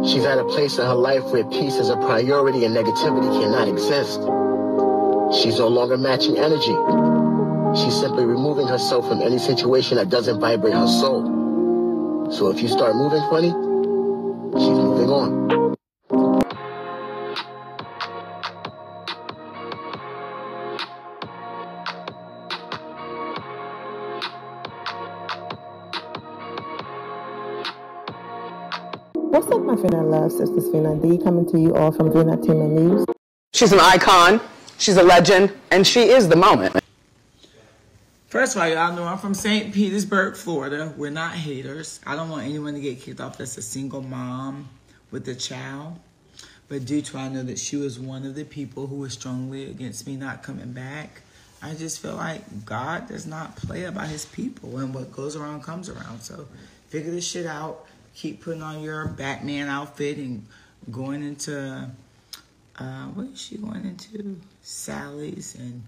She's at a place in her life where peace is a priority and negativity cannot exist. She's no longer matching energy. She's simply removing herself from any situation that doesn't vibrate her soul. So if you start moving funny, she's moving on. What's up, my Finna love sisters? Finna D coming to you all from Finna Team News. She's an icon, she's a legend, and she is the moment. First of all, y'all know I'm from St. Petersburg, Florida. We're not haters. I don't want anyone to get kicked off that's a single mom with a child. But due to I know that she was one of the people who was strongly against me not coming back, I just feel like God does not play about his people, and what goes around comes around. So figure this shit out. Keep putting on your Batman outfit and going into, what is she going into? Sally's, and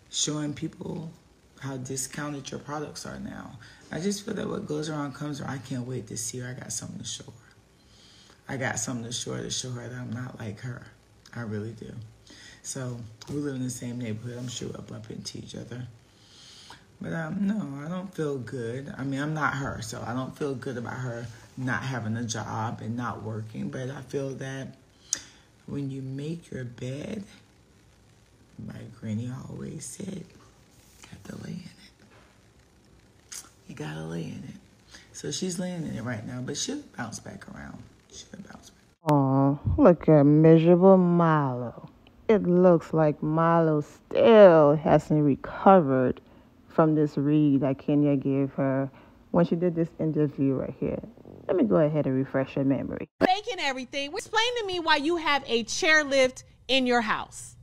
showing people how discounted your products are now. I just feel that what goes around comes around. I can't wait to see her. I got something to show her. I got something to show her that I'm not like her. I really do. So we live in the same neighborhood. I'm sure we'll bump into each other. But no, I don't feel good. I mean, I'm not her, so I don't feel good about her not having a job and not working. But I feel that when you make your bed, my granny always said, you have to lay in it. You gotta lay in it. So she's laying in it right now, but she'll bounce back around. She'll bounce back. Aw, look at miserable Marlo. It looks like Marlo still hasn't recovered from this read that Kenya gave her when she did this interview right here. Let me go ahead and refresh your memory. Faking everything. Explain to me why you have a chairlift in your house.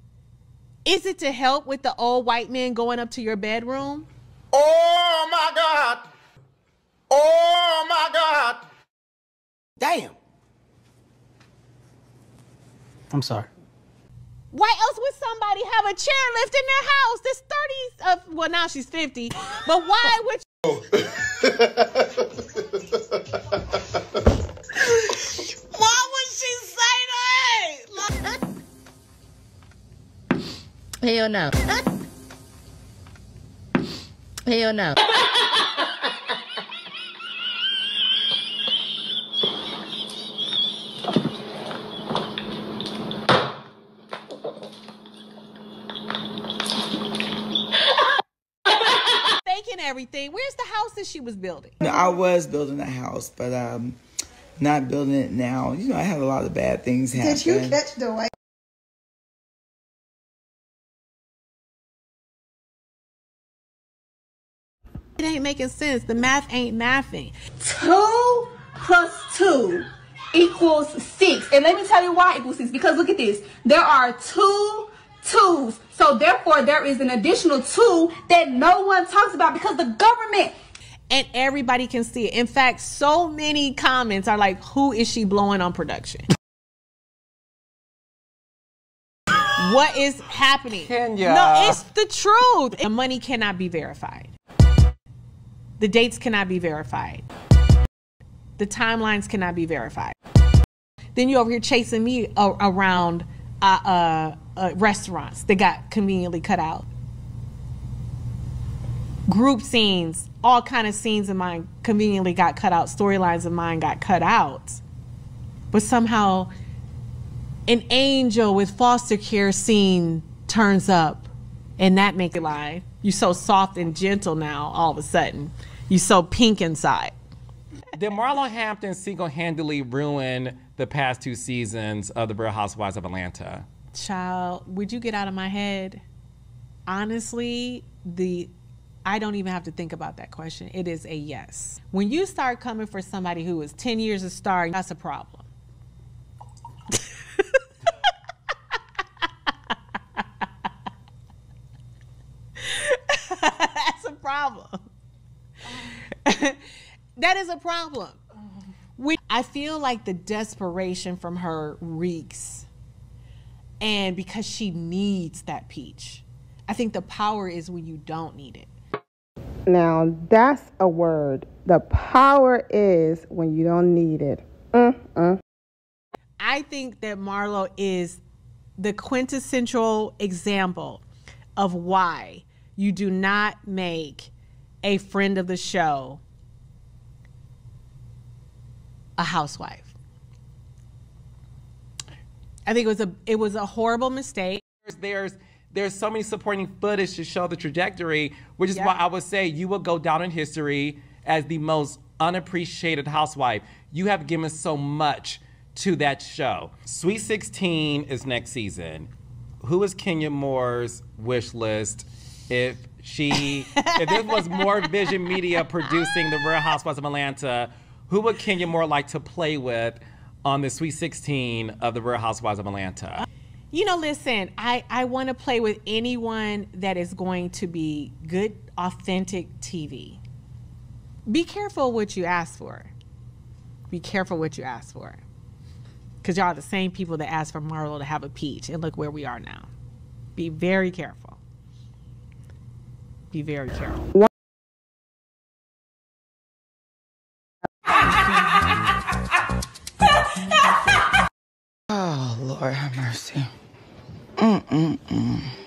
Is it to help with the old white men going up to your bedroom? Oh my God. Oh my God. Damn. I'm sorry. Why else would somebody have a chairlift in their house? This 30s, well, now she's 50, but why would why would she say that? Hell no. Hell no. Everything. Where's the house that she was building? No, I was building a house, but not building it now. You know, I had a lot of bad things happen. Did you catch the white? It ain't making sense. The math ain't mathing. 2 + 2 = 6. And let me tell you why it equals 6. Because look at this. There are 2 2's. So therefore there is an additional 2 that no one talks about because the government. And everybody can see it. In fact, so many comments are like, who is she blowing on production? What is happening? Kenya. No, it's the truth. The money cannot be verified. The dates cannot be verified. The timelines cannot be verified. Then you over here chasing me around restaurants that got conveniently cut out. Group scenes, all kind of scenes of mine conveniently got cut out. Storylines of mine got cut out. But somehow an angel with foster care scene turns up, and that makes it lie. You're so soft and gentle now, all of a sudden. You're so pink inside. Did Marlo Hampton single-handedly ruin the past 2 seasons of The Real Housewives of Atlanta? Child, would you get out of my head? Honestly, I don't even have to think about that question. It is a yes. When you start coming for somebody who is 10 years a star, that's a problem. That's a problem. That is a problem. I feel like the desperation from her reeks, and because she needs that peach. I think the power is when you don't need it. Now, that's a word. The power is when you don't need it. I think that Marlo is the quintessential example of why you do not make a friend of the show a housewife. I think it was a horrible mistake. There's so many supporting footage to show the trajectory, which is why I would say you will go down in history as the most unappreciated housewife. You have given so much to that show. Sweet 16 is next season. Who is Kenya Moore's wish list if this was more Vision Media producing the Real Housewives of Atlanta? Who would Kenya Moore like to play with on the Sweet 16 of the Real Housewives of Atlanta? You know, listen, I want to play with anyone that is going to be good, authentic TV. Be careful what you ask for. Be careful what you ask for. Because y'all are the same people that asked for Marlo to have a peach. And look where we are now. Be very careful. Be very careful. Oh, Lord have mercy.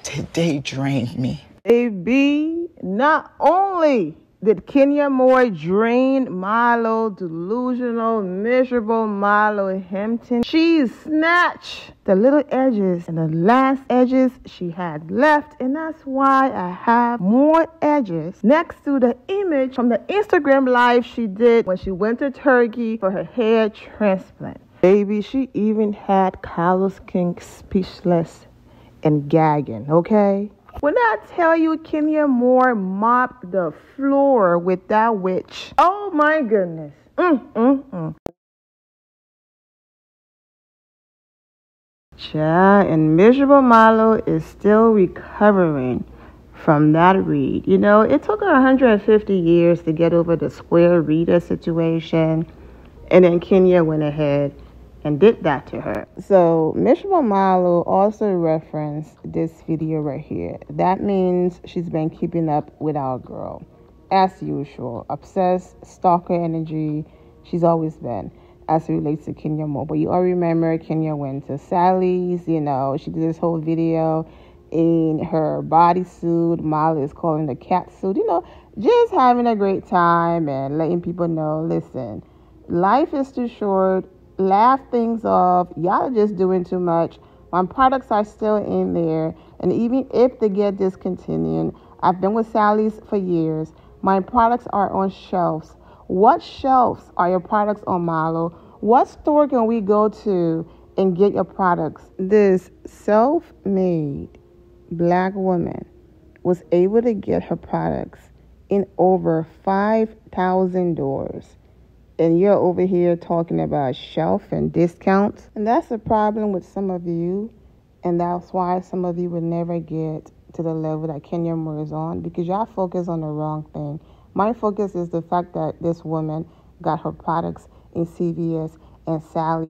Today drained me. Baby, not only did Kenya Moore drain Marlo, delusional, miserable Marlo Hampton, she snatched the little edges and the last edges she had left, and that's why I have more edges next to the image from the Instagram live she did when she went to Turkey for her hair transplant. Baby, she even had Carlos King speechless and gagging, okay? When I tell you Kenya Moore mopped the floor with that witch, oh my goodness. Child, and miserable Marlo is still recovering from that read. You know, it took her 150 years to get over the square reader situation, and then Kenya went ahead and did that to her. So miserable Marlo also referenced this video right here. That means she's been keeping up with our girl. As usual, obsessed, stalker energy, she's always been as it relates to Kenya Moore. But you all remember Kenya went to Sally's, you know, she did this whole video in her bodysuit. Marlo is calling the cat suit, you know, just having a great time and letting people know, listen, life is too short. Laugh things off. Y'all are just doing too much. My products are still in there. And even if they get discontinued, I've been with Sally's for years. My products are on shelves. What shelves are your products on, Marlo? What store can we go to and get your products? This self-made black woman was able to get her products in over 5,000 doors. And you're over here talking about shelf and discounts. And that's the problem with some of you. And that's why some of you would never get to the level that Kenya Moore is on, because y'all focus on the wrong thing. My focus is the fact that this woman got her products in CVS and Sally.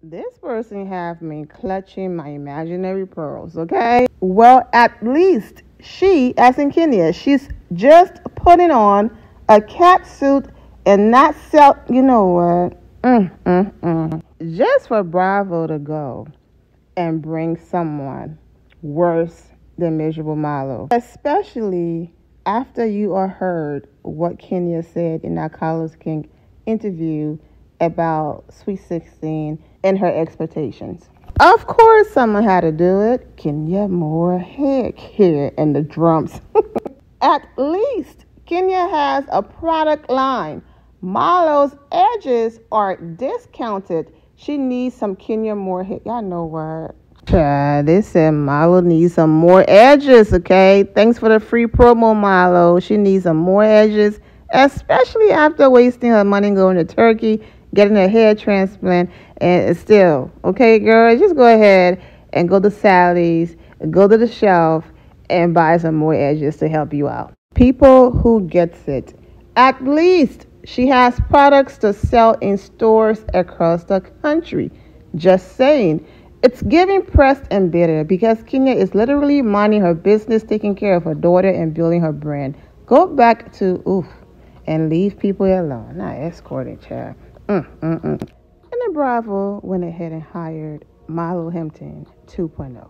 This person have me clutching my imaginary pearls, okay? Well, at least she, as in Kenya, she's just putting on a cat suit and not sell, you know what? Just for Bravo to go and bring someone worse than miserable Marlo. Especially after you are heard what Kenya said in that Carlos King interview about Sweet 16 and her expectations. Of course someone had to do it. Kenya Moore, heck here and the drums. At least Kenya has a product line. Marlo's edges are discounted. She needs some Kenya Moore hit. Y'all know what? They said Marlo needs some more edges, okay? Thanks for the free promo, Marlo. She needs some more edges, especially after wasting her money going to Turkey, getting a hair transplant, and still, okay, girl, just go ahead and go to Sally's, go to the shelf, and buy some more edges to help you out. People who gets it. At least she has products to sell in stores across the country. Just saying. It's giving pressed and bitter because Kenya is literally minding her business, taking care of her daughter, and building her brand. Go back to and leave people alone. Not escorting, child. Kenya Bravo went ahead and hired Marlo Hampton 2.0.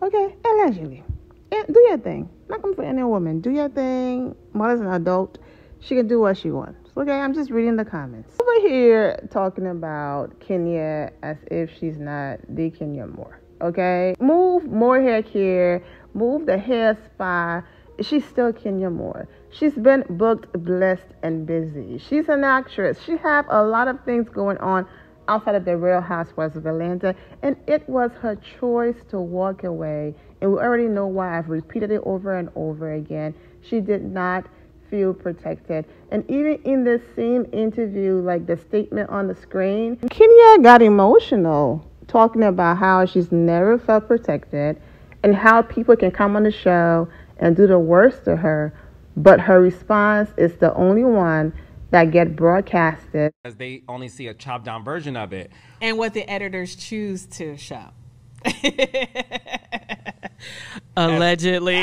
Okay, allegedly. Yeah, do your thing. Not coming for any woman. Do your thing. Marlo's an adult. She can do what she wants. Okay, I'm just reading the comments. Over here talking about Kenya as if she's not the Kenya Moore. Okay? Move more hair care. Move the hair spa. She's still Kenya Moore. She's been booked, blessed, and busy. She's an actress. She have a lot of things going on outside of the Real Housewives of Atlanta, and it was her choice to walk away. And we already know why. I've repeated it over and over again. She did not feel protected. And even in the same interview, like the statement on the screen, Kenya got emotional talking about how she's never felt protected and how people can come on the show and do the worst to her, but her response is the only one that get broadcasted. Because they only see a chopped down version of it. And what the editors choose to show. Allegedly.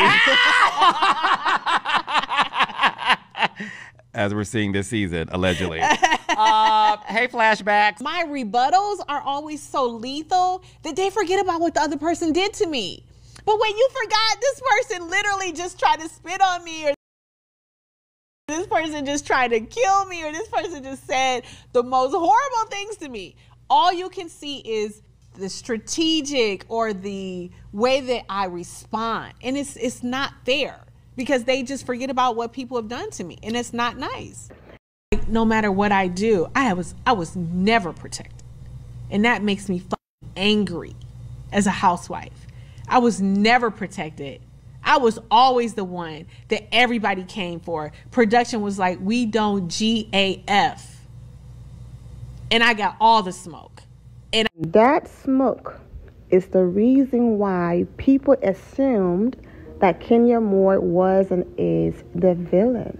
As we're seeing this season, allegedly. Hey, flashbacks. My rebuttals are always so lethal that they forget about what the other person did to me. But when you forgot this person literally just tried to spit on me, or this person just tried to kill me, or this person just said the most horrible things to me, all you can see is the strategic or the way that I respond. And it's not fair because they just forget about what people have done to me, and it's not nice. Like, no matter what I do, I was never protected. And that makes me fucking angry as a housewife. I was never protected. I was always the one that everybody came for. Production was like, we don't GAF. And I got all the smoke. And that smoke is the reason why people assumed that Kenya Moore was and is the villain.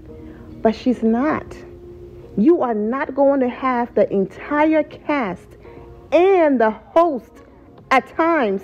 But she's not. You are not going to have the entire cast and the host at times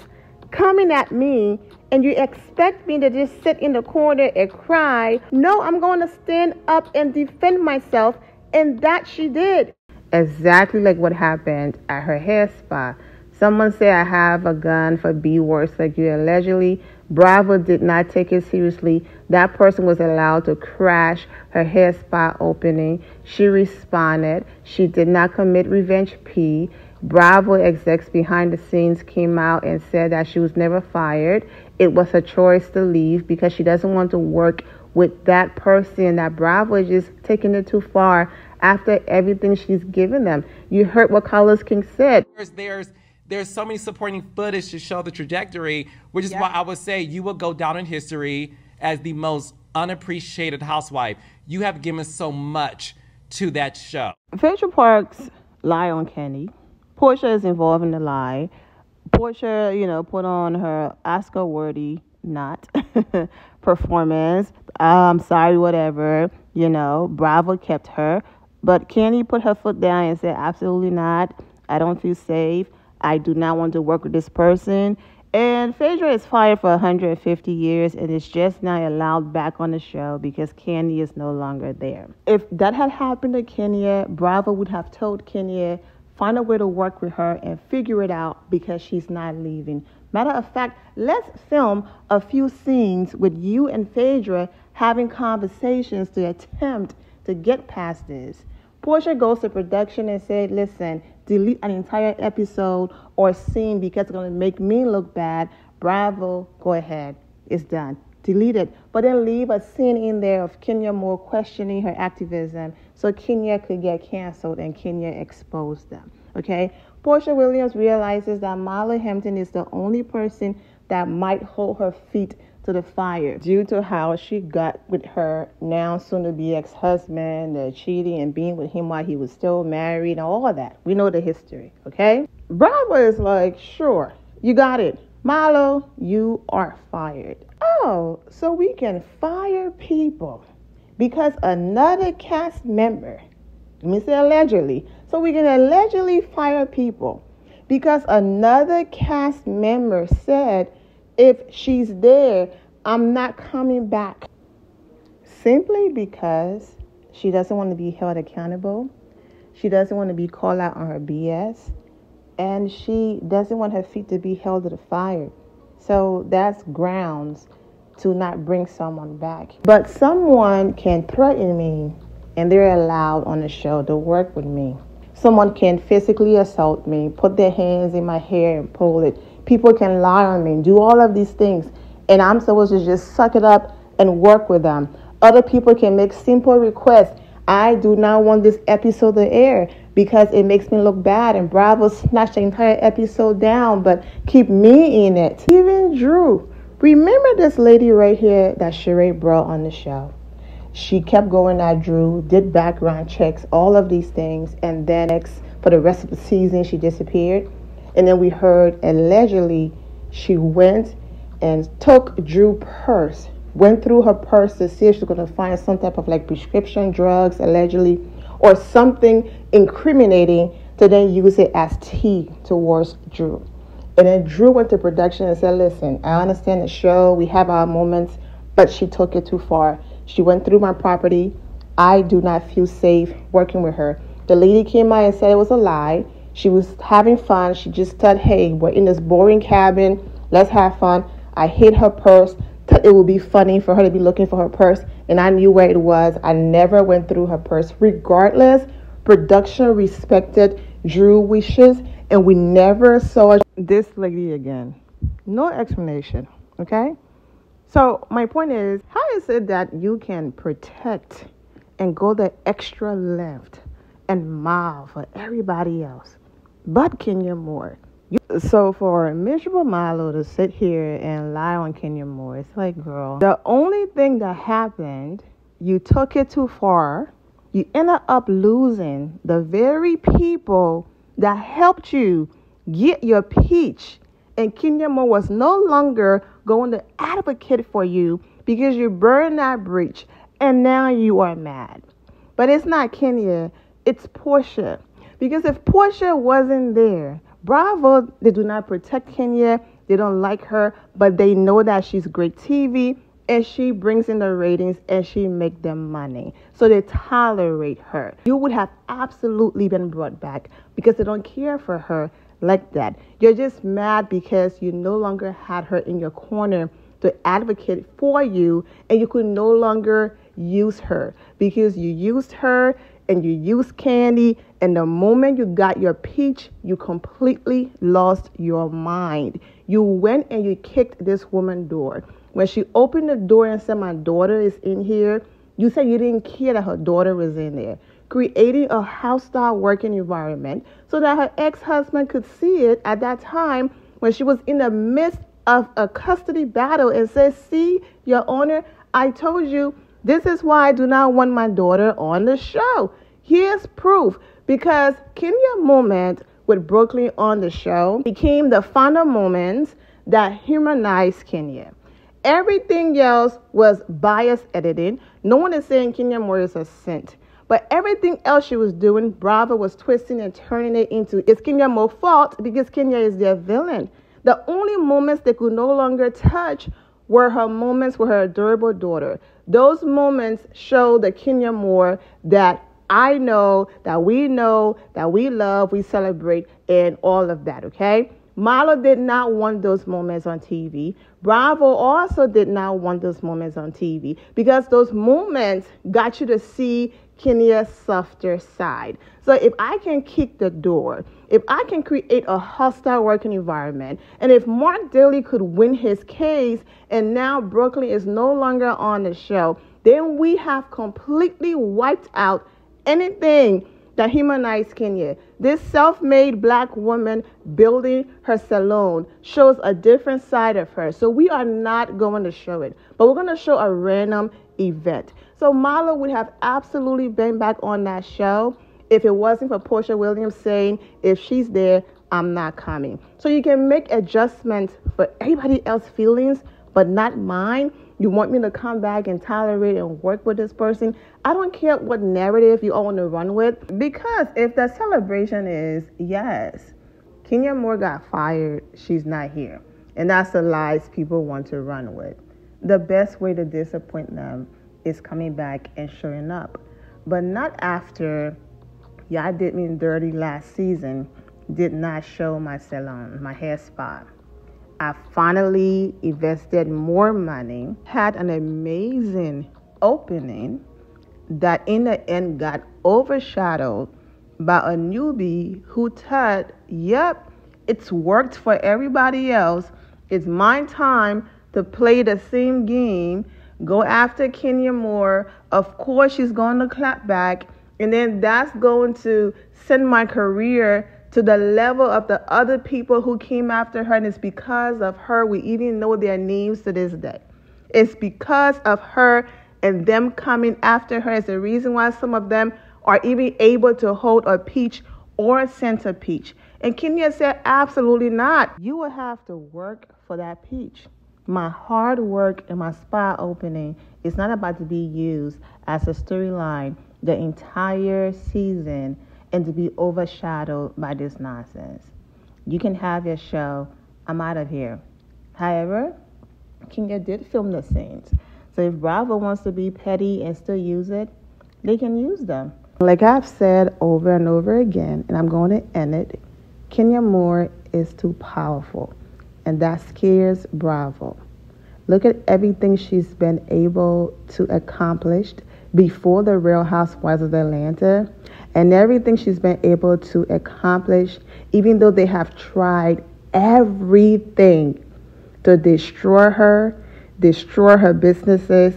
coming at me and you expect me to just sit in the corner and cry. No, I'm going to stand up and defend myself, and that she did. Exactly like what happened at her hair spa. Someone said I have a gun for B words like you allegedly. Bravo did not take it seriously. That person was allowed to crash her hair spa opening. She responded. She did not commit revenge P. Bravo execs behind the scenes came out and said that she was never fired. It was her choice to leave because she doesn't want to work with that person, that Bravo is just taking it too far after everything she's given them. You heard what Carlos King said. There's so many supporting footage to show the trajectory, which is why I would say you will go down in history as the most unappreciated housewife. You have given so much to that show. Phaedra Parks lie on Kenny. Portia is involved in the lie. Portia, put on her Oscar-worthy performance. I'm sorry, whatever. Bravo kept her. But Kenny put her foot down and said, absolutely not. I don't feel safe. I do not want to work with this person. And Phaedra is fired for 150 years and is just not allowed back on the show because Kenya is no longer there. If that had happened to Kenya, Bravo would have told Kenya, find a way to work with her and figure it out because she's not leaving. Matter of fact, let's film a few scenes with you and Phaedra having conversations to attempt to get past this. Portia goes to production and said, listen, delete an entire episode or scene because it's going to make me look bad. Bravo, go ahead. It's done. Delete it. But then leave a scene in there of Kenya Moore questioning her activism so Kenya could get canceled and Kenya exposed them. Okay? Portia Williams realizes that Marlo Hampton is the only person that might hold her feet to the fire due to how she got with her now soon-to-be ex-husband, cheating and being with him while he was still married and all of that. We know the history, okay? Bravo is like, sure, you got it. Marlo, you are fired. Oh, so we can fire people because another cast member, let me say allegedly, so we can allegedly fire people because another cast member said, if she's there, I'm not coming back. Simply because she doesn't want to be held accountable. She doesn't want to be called out on her BS. And she doesn't want her feet to be held to the fire. So that's grounds to not bring someone back. But someone can threaten me, and they're allowed on the show to work with me. Someone can physically assault me, put their hands in my hair and pull it. People can lie on me, do all of these things, and I'm supposed to just suck it up and work with them. Other people can make simple requests. I do not want this episode to air because it makes me look bad, and Bravo snatched the entire episode down, but keep me in it. Even Drew. Remember this lady right here that Sheree brought on the show? She kept going at Drew, did background checks, all of these things, and then for the rest of the season, she disappeared. And then we heard allegedly she went and took Drew's purse, went through her purse to see if she was going to find some type of like prescription drugs, allegedly, or something incriminating to then use it as tea towards Drew. And then Drew went to production and said, listen, I understand the show, we have our moments, but she took it too far. She went through my property. I do not feel safe working with her. The lady came out and said it was a lie. She was having fun. She just said, hey, we're in this boring cabin. Let's have fun. I hid her purse. Thought it would be funny for her to be looking for her purse. And I knew where it was. I never went through her purse. Regardless, production respected Drew's wishes, and we never saw this lady again. No explanation, okay? So my point is, how is it that you can protect and go the extra length and mile for everybody else but Kenya Moore? So for miserable Marlo to sit here and lie on Kenya Moore, it's like, girl, the only thing that happened, you took it too far. You ended up losing the very people that helped you get your peach. And Kenya Moore was no longer going to advocate for you because you burned that bridge and now you are mad. But it's not Kenya, it's Portia. Because if Portia wasn't there, Bravo, they do not protect Kenya, they don't like her, but they know that she's great TV and she brings in the ratings and she make them money. So they tolerate her. You would have absolutely been brought back because they don't care for her like that. You're just mad because you no longer had her in your corner to advocate for you, and you could no longer use her because you used her and you used Candy, and the moment you got your peach, you completely lost your mind. You went and you kicked this woman's door. When she opened the door and said, my daughter is in here, you said you didn't care that her daughter was in there, creating a hostile working environment so that her ex-husband could see it at that time when she was in the midst of a custody battle and said, see, Your Honor, I told you this is why I do not want my daughter on the show. Here's proof, because Kenya moment with Brooklyn on the show became the final moments that humanized Kenya. Everything else was bias editing. No one is saying Kenya Moore is a saint. But everything else she was doing, Bravo was twisting and turning it into, it's Kenya Moore's fault because Kenya is their villain. The only moments they could no longer touch were her moments with her adorable daughter. Those moments show the Kenya Moore that I know, that we love, we celebrate, and all of that, okay? Marlo did not want those moments on TV. Bravo also did not want those moments on TV because those moments got you to see Kenya's softer side. So if I can kick the door, if I can create a hostile working environment, and if Mark Daly could win his case and now Brooklyn is no longer on the show, then we have completely wiped out anything that humanized Kenya. This self-made black woman building her salon shows a different side of her. So we are not going to show it, but we're going to show a random event. So Marlo would have absolutely been back on that show if it wasn't for Portia Williams saying, if she's there, I'm not coming. So you can make adjustments for everybody else's feelings, but not mine. You want me to come back and tolerate and work with this person? I don't care what narrative you all want to run with. Because if the celebration is, yes, Kenya Moore got fired, she's not here. And that's the lies people want to run with. The best way to disappoint them is coming back and showing up. But not after Y'all did me dirty last season. Did not show my salon, my hair spa. I finally invested more money, had an amazing opening that in the end got overshadowed by a newbie who thought, yep, it's worked for everybody else. It's my time to play the same game, go after Kenya Moore. Of course, she's going to clap back. And then that's going to send my career to the level of the other people who came after her. And it's because of her we even know their names to this day. It's because of her and them coming after her is the reason why some of them are even able to hold a peach or a center peach. And Kenya said, absolutely not. You will have to work for that peach. My hard work and my spa opening is not about to be used as a storyline the entire season and to be overshadowed by this nonsense. You can have your show. I'm out of here. However, Kenya did film the scenes. So if Bravo wants to be petty and still use it, they can use them. Like I've said over and over again, and I'm going to end it, Kenya Moore is too powerful, and that scares Bravo. Look at everything she's been able to accomplish before the Real Housewives of Atlanta, and everything she's been able to accomplish, even though they have tried everything to destroy her businesses,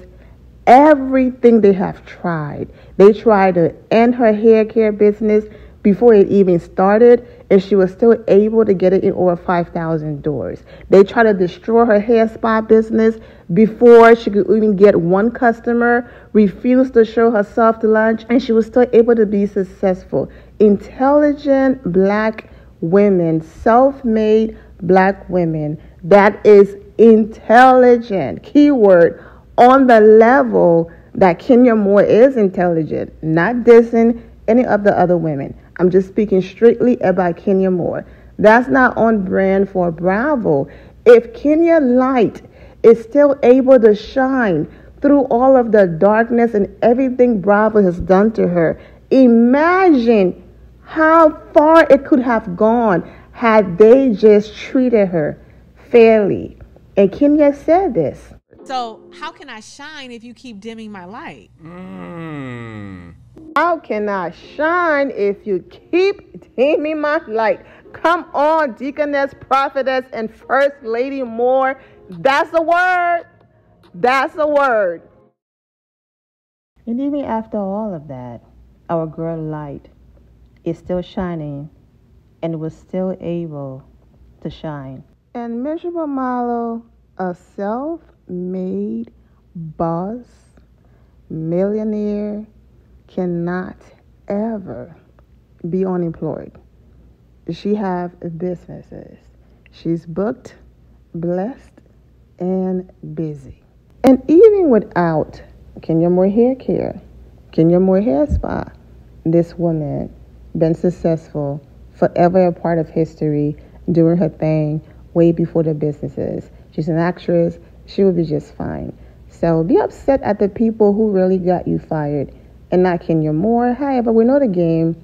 everything they have tried. They tried to end her hair care business before it even started, and she was still able to get it in over 5,000 doors. They tried to destroy her hair spa business before she could even get one customer, refused to show herself to lunch, and she was still able to be successful. Intelligent black women, self-made black women, that is intelligent, keyword, on the level that Kenya Moore is intelligent, not dissing any of the other women. I'm just speaking strictly about Kenya Moore. That's not on brand for Bravo. If Kenya Light is still able to shine through all of the darkness and everything Bravo has done to her, imagine how far it could have gone had they just treated her fairly. And Kenya said this. So how can I shine if you keep dimming my light? How can I shine if you keep dimming my light? Come on, Deaconess, Prophetess, and First Lady Moore. That's a word. That's a word. And even after all of that, our girl Light is still shining and was still able to shine. And Miserable Marlo, a self-made boss, millionaire, cannot ever be unemployed. She have businesses. She's booked, blessed, and busy. And even without Kenya Moore Hair Care, Kenya Moore Hair Spa, this woman been successful, forever a part of history, doing her thing way before the businesses. She's an actress. She will be just fine. So be upset at the people who really got you fired and not Kenya Moore. However, we know the game.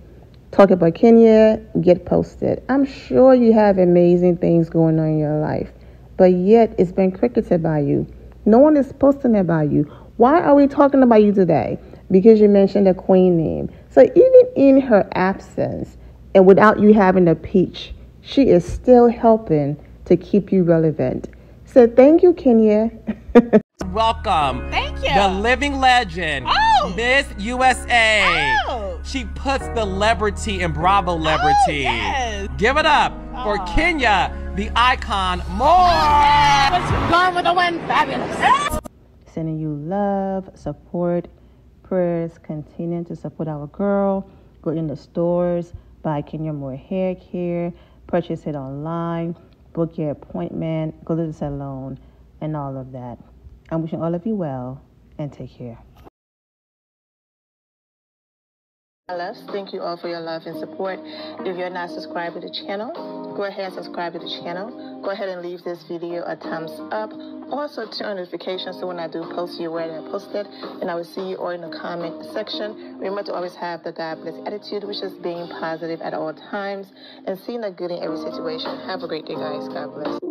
Talk about Kenya, get posted. I'm sure you have amazing things going on in your life, but yet it's been crickets about you. No one is posting about you. Why are we talking about you today? Because you mentioned the queen name. So even in her absence and without you having a peach, she is still helping to keep you relevant. So thank you, Kenya. Welcome. Thank you. The living legend, Miss USA. Oh. She puts the celebrity in Bravo celebrity. Oh, yes. Give it up for Kenya, the icon, Moore. Gone with the wind, fabulous. Sending you love, support, prayers. Continue to support our girl. Go in the stores, buy Kenya Moore Hair Care, purchase it online, book your appointment, go to the salon, and all of that. I'm wishing all of you well, and take care. My loves, thank you all for your love and support. If you're not subscribed to the channel, go ahead and subscribe to the channel. Go ahead and leave this video a thumbs up. Also turn on notifications so when I do post, you're aware that I posted. And I will see you all in the comment section. Remember to always have the God bless attitude, which is being positive at all times and seeing the good in every situation. Have a great day, guys. God bless.